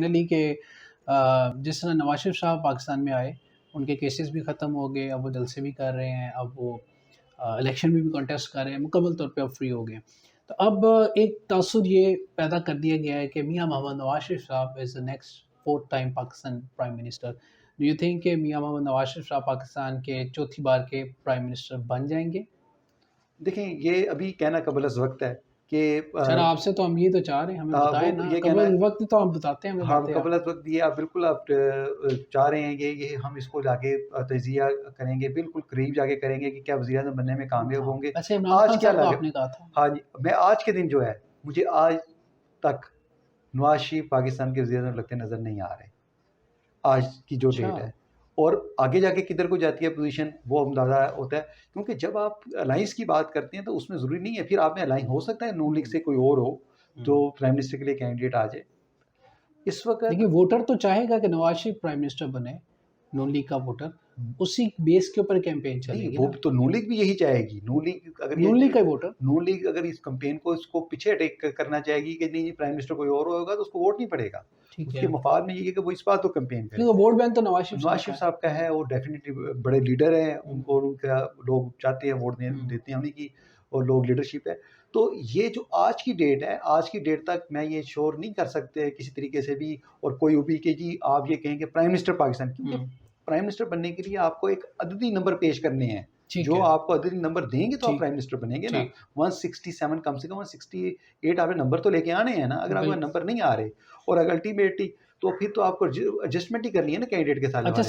Finally कि जिस तरह नवाज शरीफ साहब पाकिस्तान में आए, उनके केसेस भी ख़त्म हो गए, अब वो जलसे भी कर रहे हैं, अब वो इलेक्शन में भी कॉन्टेस्ट कर रहे हैं, मुकम्मल तौर पे अब फ्री हो गए हैं। तो अब एक तासुर ये पैदा कर दिया गया है कि मियाँ मोहम्मद नवाज शरीफ साहब is the next 4th time Pakistan prime minister. Do you think कि मियाँ मोहम्मद नवाज शरीफ साहब पाकिस्तान के चौथी बार के प्राइम मिनिस्टर बन जाएँगे? देखें, ये अभी कहना कबल-अज़-वक़्त है कि सर आपसे तो हम ये तो चाह रहे हैं, हमें बताएँ वो ना, ये कहना है। कबल-वक़्त तो आप बताते हैं हमें हाँ, बातें आप। कबल-अज़-वक़्त ये आप बिल्कुल आप चाह रहे हैं कि ये हम इसको जाके तजिया करेंगे, बिल्कुल करीब जाके करेंगे कि क्या वज़ीर-ए-आज़म बनने में कामयाब हाँ, होंगे। वैसे इमरान आज खान क्या साहब को लगे, आपने कहा था। हाँ जी, मैं आज के दिन जो है, मुझे आज तक नवाज़ शरीफ पाकिस्तान के वज़ीर-ए-आज़म लगते नज़र नहीं आ रहे। आज की जो अच्छा। डेट है, और आगे जाके किधर को जाती है पोज़ीशन, वो अंदाज़ा होता है। क्योंकि जब आप अलायंस की बात करते हैं तो उसमें ज़रूरी नहीं है, फिर आप में अलाइन हो सकता है नून लीग से कोई और हो, हुँ। जो प्राइम मिनिस्टर के लिए कैंडिडेट आ जाए। इस देखिए, वक़्त वोटर तो चाहेगा कि नवाज़ शरीफ प्राइम मिनिस्टर बने, नून लीग का वोटर, उसी बेस के ऊपर कैंपेन नहीं, चलेगी वो ना। तो नून लीग भी यही चाहेगी। नून लीग का ही वोटर। नून लीग अगर इस कैंपेन को इसको पीछे टेक करना चाहेगी कि नहीं, प्राइम मिनिस्टर कोई और होगा, तो उसको वोट नहीं पड़ेगा। ठीक उसके है। मफाद में ये है कि वो इस बात को कैंपेन करे। क्योंकि वोट बैंक तो नवाज़ शरीफ नवाज़ साहब का शरीफ है। साहब का है, वो डेफ़िनिटली बड़े लीडर हैं, हुँ, उनको और उनका लोग चाहते हैं वोट हुँ। देते हैं उन्हीं की, और लोग लीडरशिप है। तो ये जो आज की डेट है, आज की डेट तक मैं ये श्योर नहीं कर सकते किसी तरीके से भी, और कोई भी कि जी आप ये कहें कि प्राइम मिनिस्टर पाकिस्तान, क्योंकि हुँ, प्राइम मिनिस्टर बनने के लिए आपको एक अददी नंबर पेश करने हैं। ठीक जो है, आपको अददी नंबर देंगे तो आप ठीक, प्राइम मिनिस्टर बनेंगे ना। ठीक। 167 कम से कम 168 आपने नंबर तो लेके आने हैं ना। अगर आपके बिल्कुल। नंबर नहीं आ रहे, और अगर अल्टीमेटली, तो फिर तो आपको एडजस्टमेंट ही करनी है ना कैंडिडेट के साथ अच्छा हमारे।